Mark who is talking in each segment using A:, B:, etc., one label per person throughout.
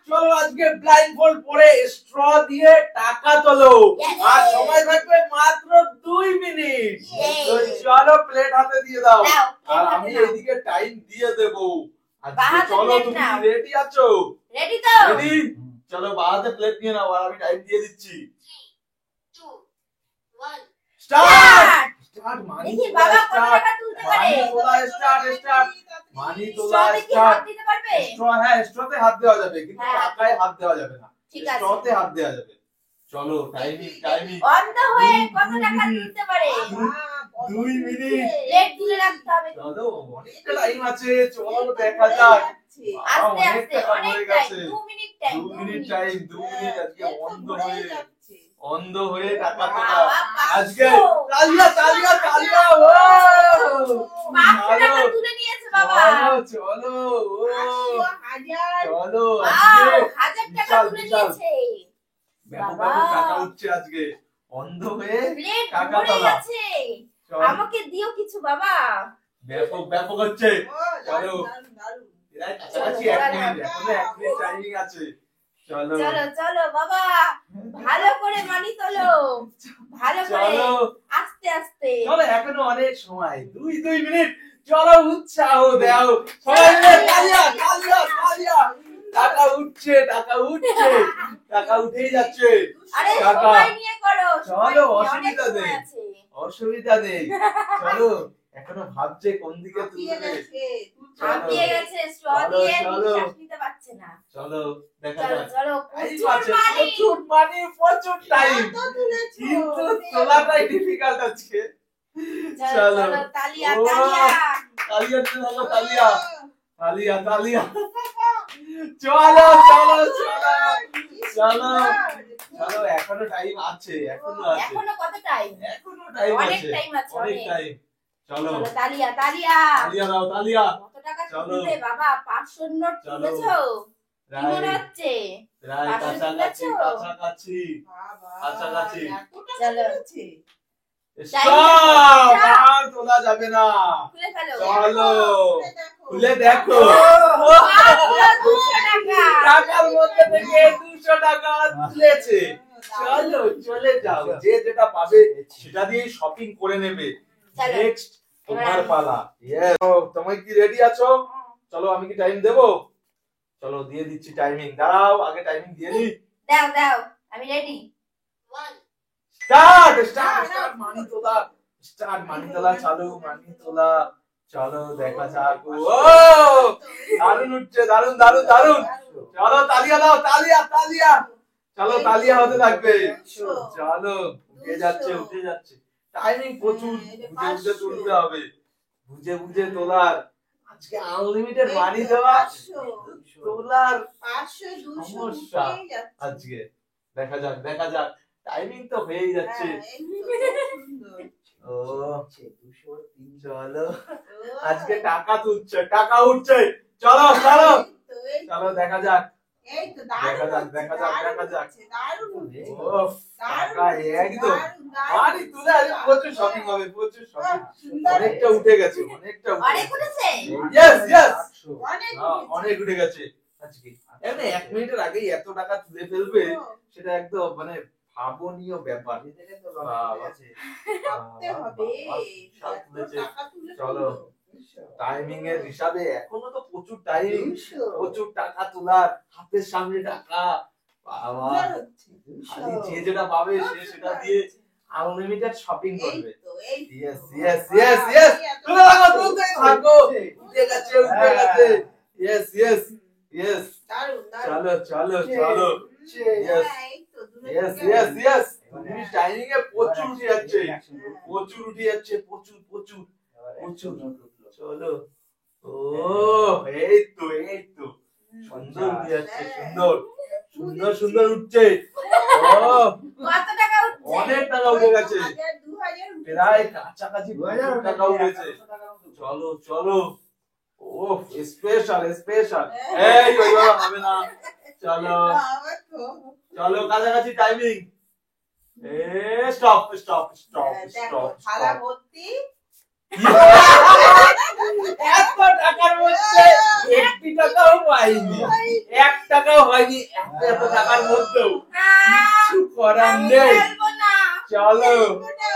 A: চলো আজকে ব্লাইন্ডফোল্ড পরে স্ট্র দিয়ে টাকা তোলো আর সময় থাকবে মাত্র 2 মিনিট। তো চলো প্লেট হাতে দিয়ে দাও আর আমি এইদিকে টাইম দিয়ে দেব। আজকে চলো তুমি রেডি আছো?
B: রেডি তো?
A: রেডি। চলো বাহাতে প্লেট নিয়ে নাও আর আমি টাইম দিয়ে দিচ্ছি।
B: 2 1
A: স্টার্ট। স্টার্ট মানি
B: দেখি বাবা কত টাকা তুলতে পারে।
A: মানি তোলা স্টার্ট স্টার্ট। মানি তোলা স্টার্ট।
B: হাত দিতে পারবে?
A: স্ট্র হ্যাঁ স্ট্রতে হাত দেওয়া যাবে কিন্তু টাকায় হাত দেওয়া যাবে না।
B: ঠিক আছে।
A: স্ট্রতে হাত দেওয়া যাবে। চলো টাইমিং টাইমিং।
B: অন্ধ হয়ে কত টাকা তুলতে পারে?
A: 2 মিনিট।
B: রেড তুলে রাখতে হবে।
A: চলো অনেকটা টাইম আছে। চলো দেখা যাক।
B: আস্তে আস্তে অনেক time. 2 minute time.
A: 2 minute time. 2 minute আজকে অন্ধ হয়ে টাকা তোলা। আজকে তালিয়া তালিয়া তালিয়া। ও
B: 500 টাকা তুলে নিয়েছে বাবা।
A: চলো ও
C: হাজার
A: চলো
B: আজকে
A: আজকে
B: 1000 টাকা তুলে নিয়েছে।
A: ব্যাপক
B: বাবা।
A: ব্যাপক টাকা উঠছে আজকে। অন্ধ হয়ে
B: প্লেট
A: টাকা
B: ভরে
A: তোলা।
B: আছে।
A: চলো
B: আমাকে দিও কিছু বাবা।
A: ব্যাপক ব্যাপক হচ্ছে। চলো
C: দারুণ
A: এরা কাছাকাছি 1 মিনিট এখনো 1 মিনিট টাইমিং আছে। চলো
B: চলো চলো বাবা ভালো করে মানি তোলো। ভালো করে
A: চলো
B: আস্তে আস্তে।
A: চলো এখনো অনেক সময়। 2 মিনিট। চলো উৎসাহ দাও সবাই মিলে তালিয়া তালিয়া তালিয়া। টাকা উঠছে টাকা উঠছে টাকা উঠেই যাচ্ছে।
B: আরে
A: টাকা।
B: সময় নিয়ে করো। সময়
A: চলো,
B: নিয়ে, অনেক
A: অসুবিধা
B: সময়
A: নেই।
B: আছে।
A: অসুবিধা নেই। চলো এখনো ভাবছে কোন দিকে
C: হাঁপিয়ে
A: তুলবে।
C: গেছে
B: হাঁপিয়ে গেছে স্ট্র
A: চলো,
B: দিয়ে
A: চলো।
B: নিঃশ্বাস নিতে পারছে না।
A: চলো দেখা
B: চলো
A: যাক।
B: চলো
A: টাইম
B: প্রচুর
A: আছে
B: মানি।
A: প্রচুর মানি প্রচুর টাইম
C: কত তুলেছো?
A: কিন্তু তোলাটাই ডিফিকাল্ট আজকে।
B: চলো
A: চলো।
B: চলো তালিয়া
A: ও।
B: তালিয়া।
A: তালিয়া চলো তালিয়া তালিয়া তালিয়া। চলো চলো চলো চলো চলো এখনো টাইম আছে এখনো আছে
B: এখনো কত টাইম?
A: এখনো টাইম
B: অনেক
A: আছে
B: টাইম আছে
A: অনেক
B: অনেক।
A: টাইম। চলো
B: চলো তালিয়া তালিয়া।
A: তালিয়া দাও তালিয়া।
B: কত টাকা
A: চলো।
B: তুলবে বাবা? 500 নোট
A: চলো।
B: তুলেছো? কি মনে
A: প্রায়
B: হচ্ছে?
A: প্রায়
B: 500
A: কাছাকাছি
B: তুলেছো?
A: কাছাকাছি
C: বাবা,
A: কাছাকাছি।
C: এত টাকা
B: চলো।
C: তুলেছে?
A: স্টপ আর তোলা যাবে না।
B: খুলে ফেলো।
A: চলো
C: দেখো।
A: খুলে দেখো।
B: মাত্র 200 টাকা।
A: টাকার মধ্যে থেকে 200 টাকা তুলেছে। চলো চলে যাও যে যেটা পাবে সেটা দিয়ে শপিং করে নেবে।
B: চলো।
A: নেক্সট তোমার পালা। ইয়েস তুমি কি রেডি আছো? চলো আমি কি টাইম দেব? চলো দিয়ে দিচ্ছি টাইমিং। দাঁড়াও আগে টাইমিং দিয়ে নি।
B: দাও দাও আমি রেডি। 1
A: স্টার্ট স্টার্ট স্টার্ট মানি তোলা। স্টার্ট মানি তোলা চালু মানি তোলা। চলো দেখা যাক। ও দারুণ উঠছে দারুণ দারুণ দারুণ। চলো তালিয়া দাও তালিয়া তালিয়া। চলো তালিয়া হতে থাকবে। চলো উঠে যাচ্ছে উঠে যাচ্ছে। টাইমিং প্রচুর বুঝে বুঝে তুলতে হবে। বুঝে বুঝে তোলার। আজকে আনলিমিটেড মানি দেওয়া তোলার
C: 500 200
A: সমস্যা
C: উঠেই যাচ্ছে।
A: আজকে। দেখা যাক দেখা যাক। টাইমিং তো হয়েই যাচ্ছে।
C: হ্যাঁ, এই তো খুব সুন্দর।
A: ও 200 চলো আজকে টাকা তুলছে টাকা উঠছে। চলো চলো
C: এই তো, এই তো,
A: চলো দেখা যাক।
C: এই তো, দারুণ
A: দেখা যাক,
C: হচ্ছে,
A: দেখা যাক,
C: দারুণ
A: দেখা যাক।
C: হচ্ছে, দারুণ হচ্ছে।
A: ওফ, টাকা একদম
C: দারুণ, দারুণ।
A: মানি তুলে আজকে প্রচুর শপিং হবে প্রচুর শপিং।
C: সুন্দর
A: অনেকটা উঠে গেছে অনেকটা
B: অনেক উঠেছে?
A: ইয়েস ইয়েস
C: অনেক
A: অনেক উঠে গেছে আজকে। এমনি 1 মিনিটের আগেই এত টাকা তুলে ফেলবে সেটা একদম মানে ভাবনীয় ব্যাপার।
C: ভাবতে হবে।
A: সব
C: এত
A: তুলেছে।
C: টাকা তুলে
A: চলো।
C: ফেললো।
A: টাইমিং এর হিসাবে এখনো তো প্রচুর টাইম
C: 200
A: প্রচুর টাকা তোলার হাতের সামনে টাকা। বাবা
C: সুন্দর হচ্ছে, 200
A: খালি যে যেটা পাবে সে সেটা দিয়ে আনলিমিটেড শপিং
C: এই
A: করবে।
C: তো, এই তো।
A: ইয়েস ইয়েস ইয়েস ইয়েস তুলে রাখো তুলতেই থাকো। উঠে গেছে উঠে গেছে। Yes yes yes.
C: দারুণ, দারুণ।
A: চলো চলো চলো। ইয়েস
C: হ্যাঁ, এই তো, দূরে
A: ইয়েস
C: থেকে
A: ইয়েস ইয়েস। তুমি টাইমিং এ প্রচুর উঠে যাচ্ছে প্রচুর উঠে যাচ্ছে প্রচুর প্রচুর প্রচুর। চলো ও এই তো এই তো সুন্দর উঠে যাচ্ছে সুন্দর সুন্দর সুন্দর উঠছে। ও
B: কত টাকা উঠছে?
A: অনেক টাকা উঠে গেছে
C: 1000 2000 উঠেছে।
A: প্রায় কাছাকাছি 2000 টাকা উঠেছে। চলো চলো ও স্পেশাল স্পেশাল। এই ওইভাবে হবে না। চলো
C: বাবা গো।
A: চলো কাছাকাছি টাইমিং। এ স্টপ স্টপ স্টপ
C: দেখো,
A: স্টপ
C: থালা ভর্তি।
A: এত টাকার মধ্যে 80 টাকাও পাইনি, 1 টাকাও হয়নি এত টাকার মধ্যেও কিছু করার
B: আমি
A: নেই।
B: খেলবো না।
A: চলো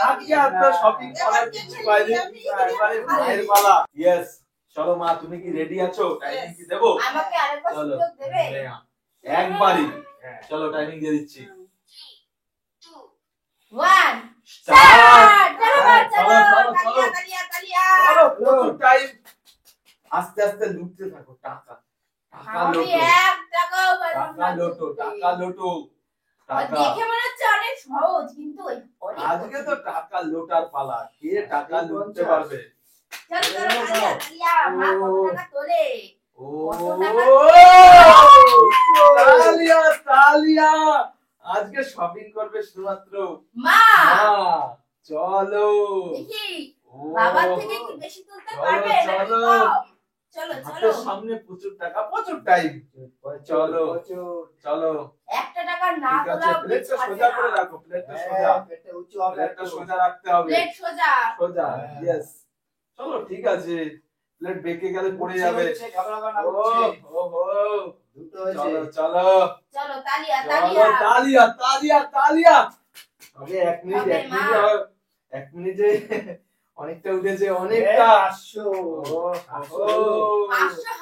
A: আজকে আর তো শপিং করার কিছু পাইনি, এবারে মায়ের পালা। ইয়েস, চলো মা, তুমি কি রেডি আছো? টাইমিং কি দেবো?
B: আমাকে আরেকবার
A: চলো
B: সুযোগ দেবে?
A: একবারই, চলো টাইমিং দিয়ে দিচ্ছি।
B: 1
A: স্টার্ট।
B: চলো
A: চলো, চলো, চলো।
B: তালিয়া তালিয়া
A: চলো, প্রচুর টাইম। আস্তে আস্তে লুটতে থাকো টাকা, টাকা
B: আমি
A: লোটো,
B: 1 টাকাও পারবো
A: টাকা
B: না
A: লোটো, টাকা লোটো, টাকা।
B: দেখে মনে হচ্ছে অনেক সহজ কিন্তু অনেক
A: আজকে তো টাকা লোটার পালা, কে টাকা লুটতে পারবে?
B: চলো চলো তালিয়া তালিয়া মা কত টাকা তোলে
A: ও
B: কত টাকা?
A: তালিয়া তালিয়া, আজকে শপিং করবে শুধুমাত্র
B: মা
A: মা। চলো
B: দেখি
A: ও,
B: বাবার থেকে কি বেশি তুলতে
A: চলো,
B: পারবে নাকি
A: চলো।
B: কম? চলো চলো
A: হাতের সামনে প্রচুর টাকা, প্রচুর টাইম। চলো চলো,
B: 1 টাকা না
A: ঠিক আছে,
B: তোলা
A: প্লেটটা সোজা করে রাখো, প্লেটটা সোজা, প্লেটটা সোজা রাখতে হবে,
B: প্লেট সোজা
A: সোজা। ইয়েস, চলো ঠিক আছে, প্লেট বেঁকে গেলে পড়ে যাবে। ওহো, চলো চলো
B: চলো তালিয়া
A: চলো,
B: তালিয়া
A: তালিয়া তালিয়া তালিয়া। আগে 1 মিনিট,
B: হবে
A: 1
B: মা।
A: মিনিট, 1 মিনিটে অনেকটা উঠেছে, অনেকটা।
B: 500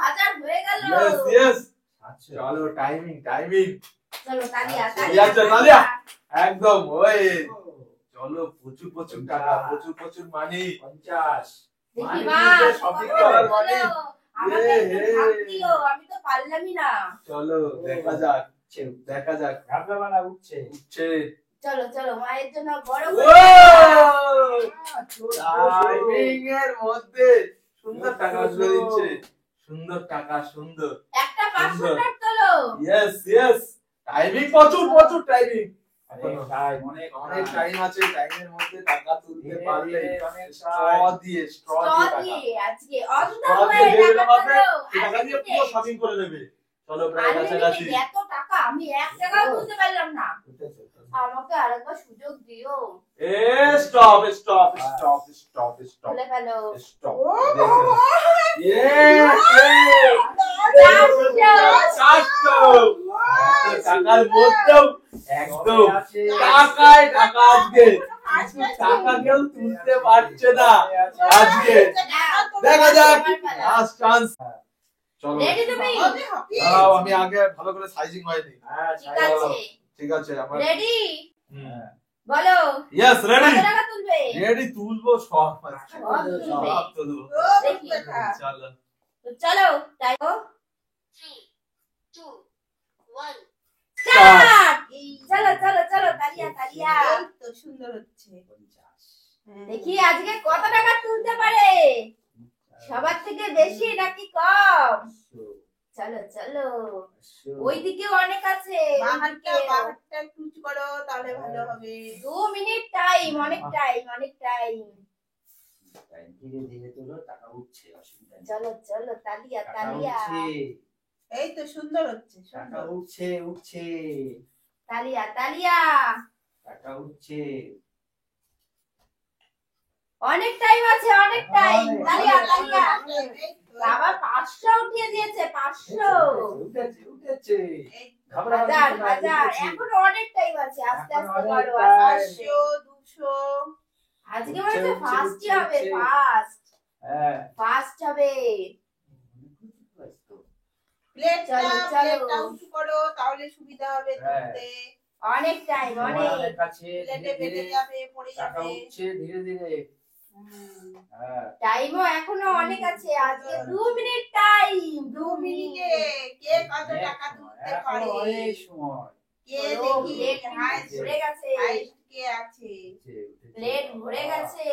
B: হাজার হয়ে গেল
A: ইয়েস ইয়েস, চলো টাইমিং টাইমিং,
B: চলো তালিয়া
A: তালিয়া,
B: তালিয়া
A: তালিয়া। একদম ওই, চলো প্রচুর প্রচুর টাকা, প্রচুর প্রচুর মানি।
B: দেখি
A: মানি
B: মা
A: দিয়ে shopping করার মানে।
B: আমাকে একটু
A: এ,
B: ভাগ দিও আমি তো পারলামই না
A: চলো দেখা যাক, দেখা যাক। উঠছে,
B: চলো চলো মায়ের জন্য বড়
A: ও টাইমিং এর মধ্যে সুন্দর টাকা উঠে দিচ্ছে, সুন্দর টাকা, সুন্দর।
B: একটা 500 টাকা তোলো
A: ইয়েস ইয়েস, টাইমিং প্রচুর প্রচুর টাইমিং, অনেক টাইম আছে, টাইমের মধ্যে টাকা তুলতে পারলে স্ট্র দিয়ে
B: আজকে অন্ত
A: straw
B: হয়ে
A: দিয়ে দেবে
B: টাকা
A: আমাকে,
B: তোলো
A: এই টাকা দিয়ে পুরো শপিং করে নেবে। চলো প্রায় কাছাকাছি।
B: এত টাকা আমি 1 টাকাও তুলতে পারলাম না আমাকে আরেকবার সুযোগ দিও
A: এ stop stop stop stop stop
B: বলে ফেলো
A: স্টপ। টাকার মধ্যেও একদম টাকায় টাকা, আজকে টাকা কেউ তুলতে পারছে না আজকে। দেখা যাক, লাস্ট চান্স। চলো
B: রেডি তুমি
A: দাঁড়াও, আমি আগে ভালো করে সাইজিং হয়নি।
B: ঠিক আছে
A: ঠিক আছে, আমার
B: রেডি বলো
A: ইয়েস রেডি,
B: কত টাকা তুলবে
A: রেডি, তুলবো সব,
B: তুলবে।
A: সব তুলবো।
B: দেখি
A: চলো
B: তো চলো তাই
D: 3, 2, 1.
B: স্টার্ট চলো চলো চলো তালিয়া তালিয়া
C: এই তো সুন্দর হচ্ছে।
B: দেখি আজকে কত টাকা তুলতে পারে সবার থেকে বেশি নাকি কম চলো চলো ওইদিকে অনেক আছে
C: বাহারটা একটু উঁচু করো তাহলে ভালো হবে।
B: 2 মিনিট টাইম অনেক টাইম অনেক টাইম চলো চলো তালিয়া তালিয়া
C: এই তো সুন্দর হচ্ছে, সুন্দর।
B: তালিয়া তালিয়া অনেক টাইম আছে অনেক টাইম তালিয়া তালিয়া
C: এই তো,
B: বাবা 500 উঠিয়ে দিয়েছে 500
C: এই তো,
B: হাজার হাজার এখনো অনেক টাইম আছে আস্তে আস্তে করো
C: 500, 200
B: আজকে মনে হচ্ছে ফার্স্টই হবে ফার্স্ট হবে
C: প্লেটটা
B: চলো, চলো।
C: প্লেটটা উঁচু করো তাহলে সুবিধা হবে তুলতে।
B: অনেক টাইম অনেক
C: প্লেটে বেঁধে যাবে, পড়ে যাবে।
B: টাইমও এখনো অনেক আছে আজকে 2 মিনিট টাইম 2
C: 2
B: মিনিটে
C: মিনিটে কে কত টাকা তুলতে পারে? কে দেখি
B: প্লেট
C: হাইস্ট
B: ভরে গেছে
C: কে আছে?
B: প্লেট ভরে গেছে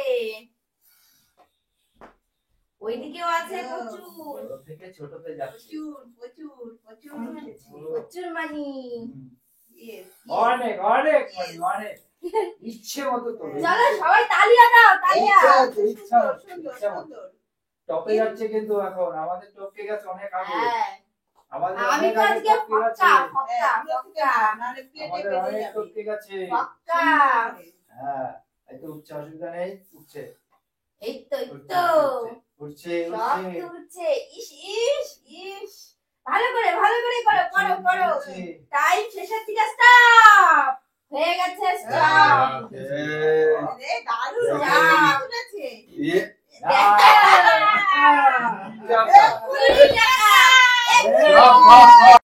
B: ওইদিকেও আছে প্রচুর
C: প্রচুর প্রচুর প্রচুর উঠেছে।
B: প্রচুর মানি
C: Yes,
E: ইচ্ছে মতো তো
B: চলো সবাই তালিয়া দাও তালিয়া
C: সুন্দর সুন্দর সুন্দর।
E: টপে যাচ্ছে, কিন্তু এখন আমাদের টপকে গেছে অনেক আগে।
B: হ্যাঁ
E: আমাদের
B: আমি
E: অনেক
B: তো
E: আগে
B: আজকে
E: টপকে গেছে।
B: ফক্কা
C: হ্যাঁ,
B: ফক্কা
C: নাহলে প্লেটে
E: আমাদের
C: বেঁধে
E: অনেক
C: যাবে।
E: টপকে গেছে।
B: ফক্কা
E: হ্যাঁ, এই তো উঠছে, অসুবিধা নেই, উঠছে
B: এই তো
E: উঠছে
B: সব
E: উঠছে
B: তো উঠছে ইস ইস ইস
E: আছে।
B: টাইম শেষের দিকে স্টপ হয়ে গেছে স্টপ
C: রে, দারুণ
B: যা।
C: তুলেছে।
B: দেখা
E: আহ!
C: এ,
B: 20 টাকা
A: বাহ, বাহ, বাহ।